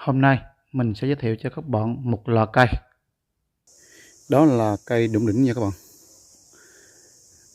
Hôm nay mình sẽ giới thiệu cho các bạn một loại cây. Đó là cây đụng đỉnh nha các bạn.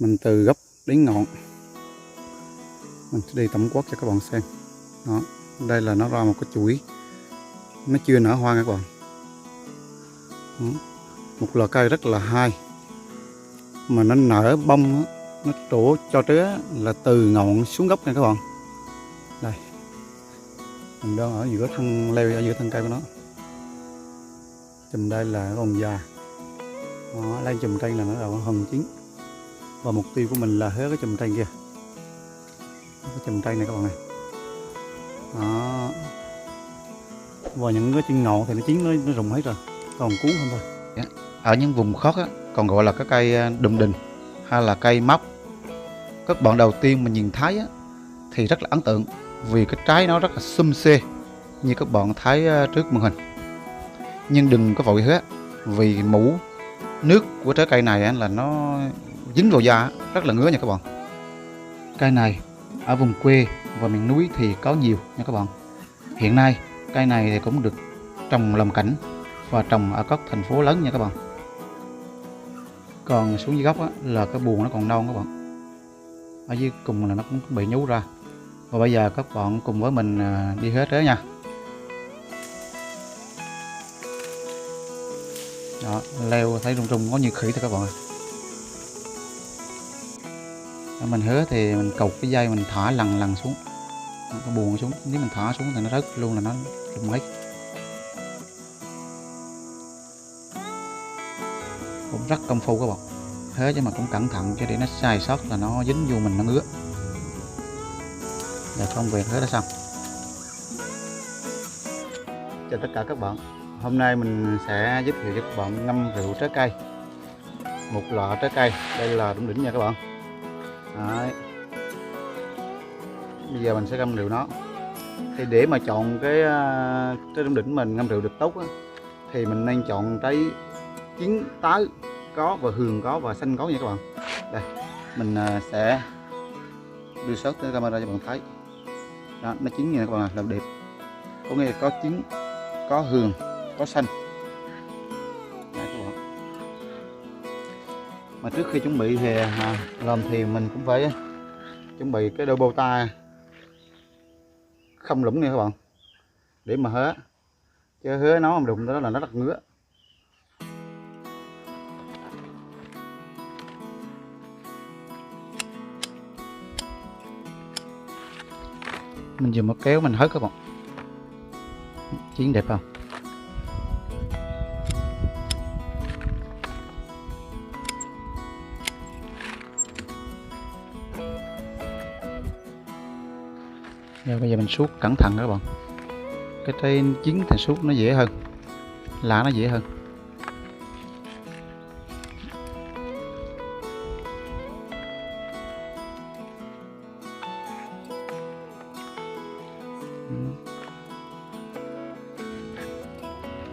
Mình từ gốc đến ngọn mình sẽ đi tổng quát cho các bạn xem. Đó, đây là nó ra một cái chuỗi, nó chưa nở hoa nha các bạn. Đó, một loại cây rất là hay, mà nó nở bông, nó trổ cho trứa là từ ngọn xuống gốc nha các bạn. Đây, mình đang ở giữa thân leo, ở giữa thân cây của nó. Chùm đây là còn già. Đó, lên chùm trên là nó đầu hồng chín, và mục tiêu của mình là hứa cái chùm trên kia, cái chùm trên này các bạn này. Đó, và những cái chân ngọn thì nó chín, nó rụng hết rồi, còn cuốn không thôi. Ở những vùng khác á, còn gọi là cái cây đụng đình hay là cây móc. Các bạn đầu tiên mình nhìn thấy á, thì rất là ấn tượng vì cái trái nó rất là xum xê như các bạn thấy trước màn hình. Nhưng đừng có vội hứa, vì mũ nước của trái cây này là nó dính vào da rất là ngứa nha các bạn. Cây này ở vùng quê và miền núi thì có nhiều nha các bạn. Hiện nay cây này thì cũng được trồng làm cảnh và trồng ở các thành phố lớn nha các bạn. Còn xuống dưới gốc là cái buồng nó còn non các bạn. Ở dưới cùng là nó cũng bị nhú ra. Và bây giờ các bạn cùng với mình đi hết đấy nha. Đó, leo thấy rung rung có như khỉ thôi các bạn. Mình hứa thì mình cột cái dây mình thả lần xuống cái buồng xuống, nếu mình thả xuống thì nó rớt luôn, là nó rung hết. Cũng rất công phu các bạn, hứa chứ mà cũng cẩn thận cho để nó sai sót là nó dính vô mình, nó ngứa. Giờ công việc hứa đã xong. Chào tất cả các bạn, hôm nay mình sẽ giới thiệu cho các bạn ngâm rượu trái cây, một loại trái cây. Đây là đụng đỉnh nha các bạn. Đấy. Bây giờ mình sẽ ngâm rượu nó. Thì để mà chọn cái đụng đỉnh mình ngâm rượu được tốt á, thì mình nên chọn trái chín tái có, và hường có, và xanh có nha các bạn. Đây, mình sẽ đưa sớt tới camera cho bạn thấy. Đó, nó chín nha các bạn, làm đẹp. Có nghĩa là có chín, có hường, có xanh. Đây các bạn. Mà trước khi chuẩn bị thì làm thì mình cũng phải chuẩn bị cái đôi bô tay không lũng nha các bạn, để mà hớ, chứ hứa nó mà đụng tới đó là nó rất ngứa. Mình dùng một kéo mình hớt các bạn. Chiến đẹp không? Rồi bây giờ mình suốt cẩn thận các bạn. Cái trái chín thì suốt nó dễ hơn, lá nó dễ hơn.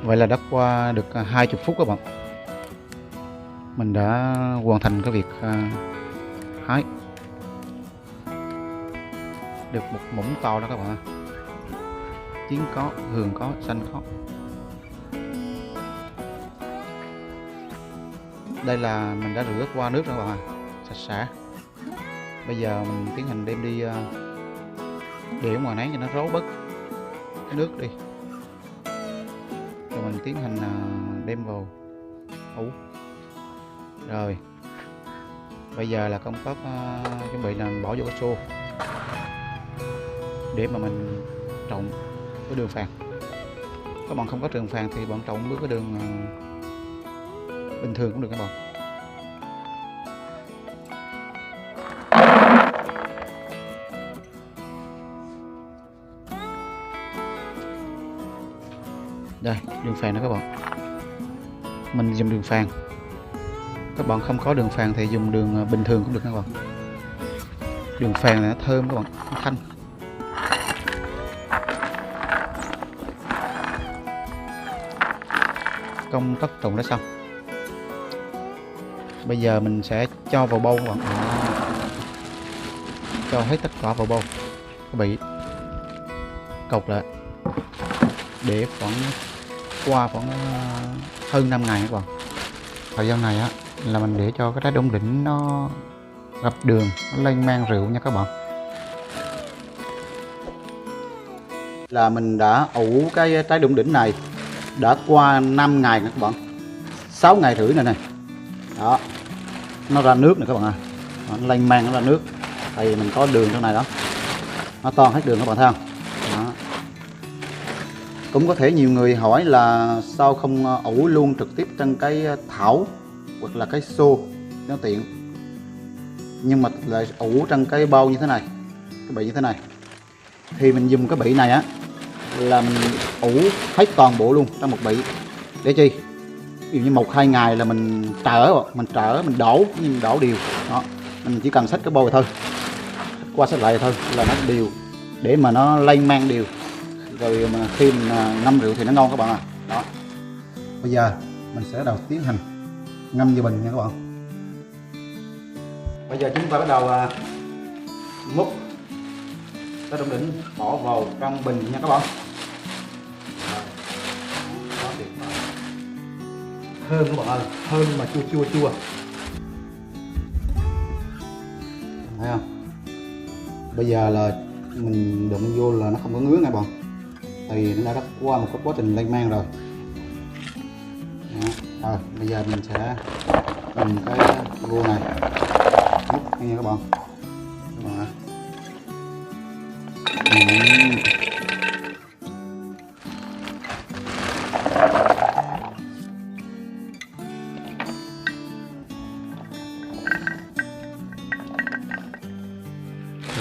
Vậy là đã qua được 20 phút các bạn. Mình đã hoàn thành cái việc hái được một muỗng to đó các bạn. Chín có, hường có, xanh có. Đây là mình đã rửa qua nước rồi các bạn, sạch sẽ. Bây giờ mình tiến hành đem đi để ngoài nắng cho nó ráo bớt cái nước đi, rồi mình tiến hành đem vào ủ. Rồi bây giờ là công tác chuẩn bị là bỏ vô cái xô để mà mình trộn với đường phèn. Các bạn không có đường phèn thì bạn trộn với cái đường bình thường cũng được các bạn. Đây, đường phèn đó các bạn. Mình dùng đường phèn. Các bạn không có đường phèn thì dùng đường bình thường cũng được các bạn. Đường phèn này nó thơm các bạn, nó thanh. Công tác trộn đã xong. Bây giờ mình sẽ cho vào bầu các bạn. Cho hết tất cả vào bầu, cái bị cột lại. để qua khoảng hơn 5 ngày các bạn. Thời gian này á là mình để cho cái trái đủng đỉnh nó gặp đường, nó lên men rượu nha các bạn. Là mình đã ủ cái trái đủng đỉnh này đã qua 5 ngày nè các bạn, 6 ngày rưỡi này đó, nó ra nước nè các bạn à, nó lên men, nó ra nước, thì mình có đường trong này đó, nó toan hết đường các bạn thấy không đó. Cũng có thể nhiều người hỏi là sao không ủ luôn trực tiếp trên cái thảo hoặc là cái xô nó tiện, nhưng mà lại ủ trong cái bao như thế này, cái bị như thế này, thì mình dùng cái bị này á là mình ủ hết toàn bộ luôn trong một bị. Để chi? Ví dụ như 1-2 ngày là mình mình đổ, nhưng mình đổ đều đó, mình chỉ cần xách cái bôi thôi, qua xách lại thôi là nó đều, để mà nó lên men đều, rồi mà khi mình ngâm rượu thì nó ngon các bạn à đó. Bây giờ mình sẽ bắt đầu tiến hành ngâm vào bình nha các bạn. Bây giờ chúng ta bắt đầu múc cái đủng đỉnh bỏ vào trong bình nha các bạn. Thơm các bạn ơi, thơm mà chua. Thấy không? Bây giờ là mình đụng vô là nó không có ngứa nha bạn, thì nó đã qua một cái quá trình lên men rồi. Đó. Rồi bây giờ mình sẽ dùng cái rua này múc nha các bạn.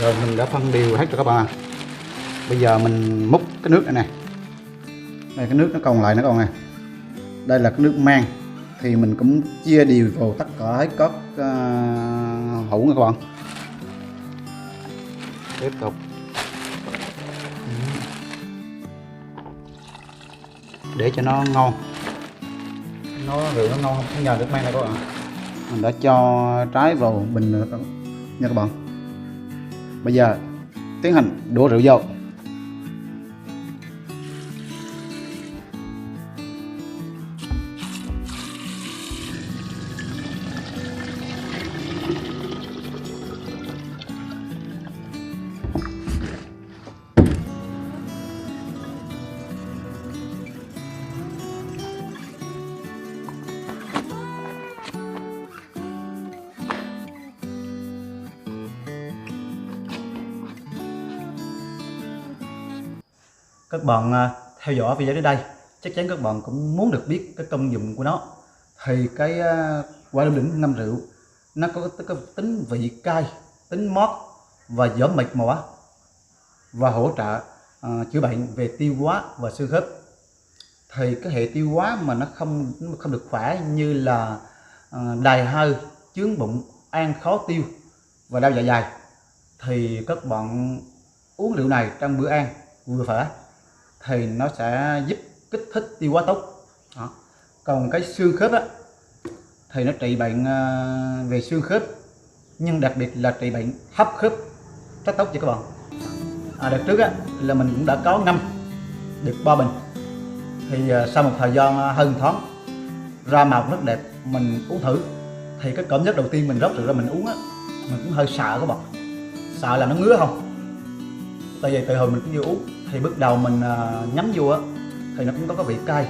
Rồi mình đã phân đều hết cho các bạn. Bây giờ mình múc cái nước này nè, đây cái nước nó còn lại nữa các bạn nè, đây là cái nước mang, thì mình cũng chia đều vào tất cả hết các hũ nha các bạn. Tiếp tục để cho nó ngon, nó rượu nó ngon không nhờ nước mang này các bạn. Mình đã cho trái vào bình nữa nha các bạn. Bây giờ tiến hành đổ rượu vô. Các bạn theo dõi video đến đây, chắc chắn các bạn cũng muốn được biết cái công dụng của nó. Thì cái quả đủng đỉnh ngâm rượu nó có cái tính vị cay, tính mót và giảm mệt mỏi, và hỗ trợ chữa bệnh về tiêu hóa và xương khớp. Thì cái hệ tiêu hóa mà nó không được khỏe, như là đầy hơi, chướng bụng, ăn khó tiêu và đau dạ dày, thì các bạn uống rượu này trong bữa ăn vừa phải thì nó sẽ giúp kích thích tiêu hóa tốt đó. Còn cái xương khớp á, thì nó trị bệnh về xương khớp, nhưng đặc biệt là trị bệnh hấp khớp rất tốt cho các bạn. Đợt trước á, là mình cũng đã có ngâm được 3 bình, thì sau một thời gian hơn tháng ra màu rất đẹp, mình uống thử thì cái cảm giác đầu tiên mình rót rượu ra mình uống á, mình cũng hơi sợ các bạn, sợ là nó ngứa không. Tại vì từ hồi mình cũng chưa uống thì bước đầu mình nhắm vô á thì nó cũng có cái vị cay,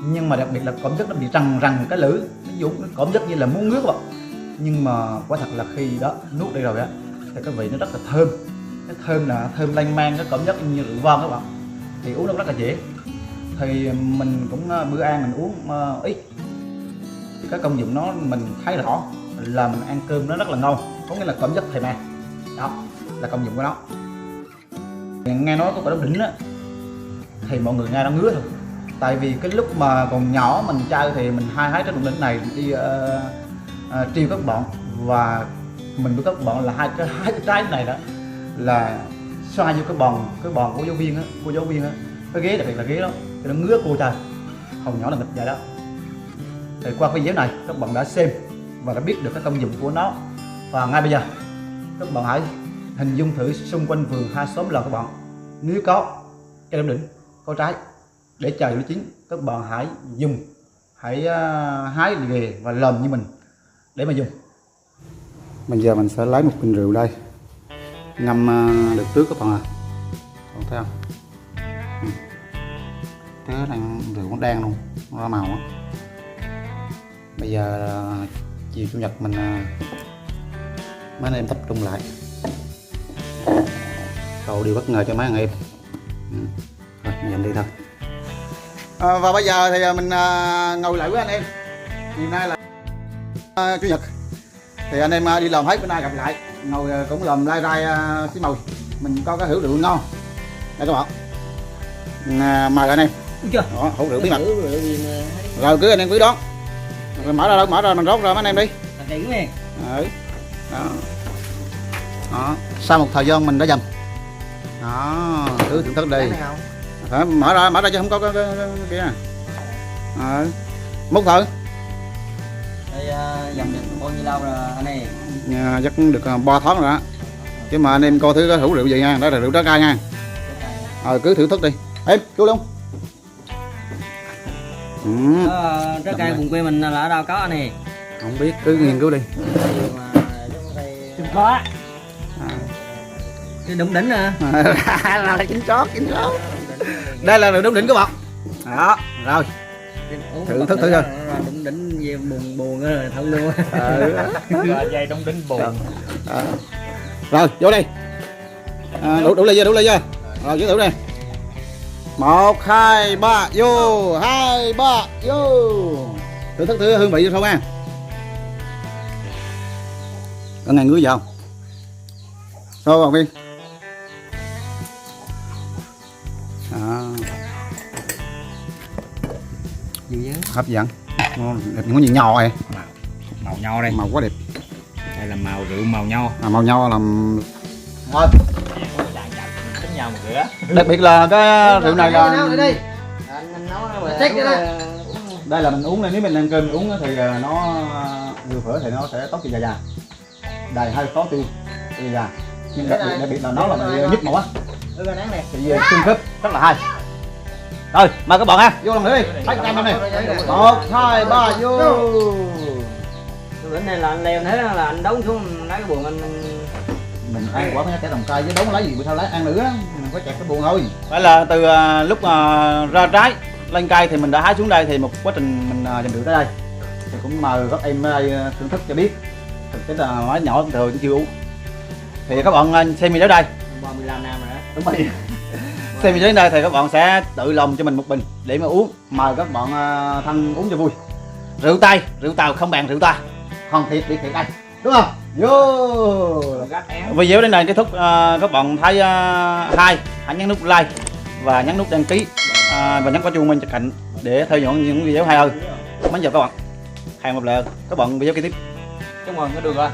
nhưng mà đặc biệt là cảm giác nó bị rằn cái lưỡi, nó cảm giác như là muốn ngứa các bạn. Nhưng mà quả thật là khi đó nuốt đi rồi á thì cái vị nó rất là thơm, cái thơm là thơm lanh mang, cái cảm giác như rượu vang các bạn, thì uống nó rất là dễ. Thì mình cũng bữa ăn mình uống ít, cái công dụng nó mình thấy rõ là mình ăn cơm nó rất là ngon, có nghĩa là cảm giác thèm ăn, đó là công dụng của nó. Nghe nói có quả đủng đỉnh á thì mọi người nghe nó ngứa thôi, tại vì cái lúc mà còn nhỏ mình chơi thì mình hay hái cái đủng đỉnh này đi trêu các bạn, và mình với các bạn là hái cái trái này đó là xoa vô cái bàn của giáo viên á, cô giáo viên á, cái ghế, đặc biệt là ghế đó thì nó ngứa cô trời, hồi nhỏ là nghịch vậy đó. Thì qua video này các bạn đã xem và đã biết được cái công dụng của nó, và ngay bây giờ các bạn hãy hình dung thử xung quanh vườn hai xóm làng các bạn, nếu có cây đủng đỉnh có trái để chờ nó chín. Các bạn hãy dùng, hãy hái về và làm như mình để mà dùng. Bây giờ mình sẽ lấy một bình rượu đây, ngâm được trước các bạn ạ. Còn thấy không? Thế này rượu nó đen luôn, nó ra màu á. Bây giờ chiều chủ nhật mình mấy anh em tập trung lại, cầu điều bất ngờ cho mấy anh em. Rồi nhìn đi thôi. Và bây giờ thì mình ngồi lại với anh em. Hiện nay là chủ nhật thì anh em đi làm hết, bữa nay gặp lại ngồi cũng làm lai rai xí mồi. Mình có cái hũ rượu ngon đây các bạn. Mời anh em. Chưa? Đó, hũ rượu bí mật. Rồi cứ anh em cứ đón. Rồi mở ra đâu, mở ra mình rót ra mấy anh em đi. Đó. Đó. Sau một thời gian mình đã dầm. Đó, cứ thưởng thức đi. Phải mở ra chứ không có cái kia. Múc thử. Đây dầm được bao nhiêu lâu rồi anh em? Chắc được 3 tháng rồi đó. Chứ mà anh em coi thử cái hũ rượu gì nha, đó là rượu trái cây nha. Cứ thưởng thức đi. Em, chú luôn. Trái cây vùng quê mình là ở đâu có anh em? Không biết, cứ nghiên cứu đi. Chưa có. Cái đúng đỉnh nè. Là chính chót. Đây là rượu đúng đỉnh các bạn. Đó, rồi. Thử thức thử thôi. Đúng đỉnh về buồn rồi thử luôn. Dây đúng đỉnh buồn. Rồi, vô đi. Đủ ly chưa? Rồi, giới thiệu đi. 1 2 3 vô, 2 3 vô. Thử thức thử hương vị không nha. Có ngày ngứa vào. Sao bạn Viên? Hấp dẫn. Đẹp, có gì nho này. Màu nho đây. Màu quá đẹp. Đây là màu rượu màu nho. Màu nho làm thôi. Tính nhau một rửa. Đặc biệt là cái rượu này là đây là mình uống này, nếu mình ăn cơm mình uống thì nó vừa phở thì nó sẽ tốt cho da. Đầy hơi khó tiêu cho da. Nhưng đặc biệt là nó là nhức mỏi. Thì xương khớp rất là hay. Rồi, mời các bạn ha, vô lần nữa đi. Thấy cam này. 1 2 3 vô. Bữa nay là anh leo thế là anh đóng xuống lấy cái buồng anh mình ăn quả cái đồng cay với đống lấy gì bữa sau lấy ăn nữa, mình có chặt cái buồng thôi. Phải là từ lúc ra trái lên cây thì mình đã hái xuống đây, thì một quá trình mình dành rượu tới đây thì cũng mời các em ở đây thưởng thức cho biết. Thực tế là máy nhỏ thường cũng chưa uống. Thì các bạn xem video đây 35 năm rồi đó. đúng rồi. Xem video đến đây thì các bạn sẽ tự lòng cho mình một bình để mà uống. Mời các bạn thân uống cho vui. Rượu Tây, rượu Tàu không bằng rượu ta. Không thiệt biệt thiệt đây, đúng không? Vô. Video đến đây kết thúc. Các bạn thấy hay, hãy nhấn nút like và nhấn nút đăng ký và nhấn quả chuông bên cạnh để theo dõi những video hay hơn. Mến chào các bạn. Hẹn gặp lại các bạn video kế tiếp. Chúc mừng cái đường rồi.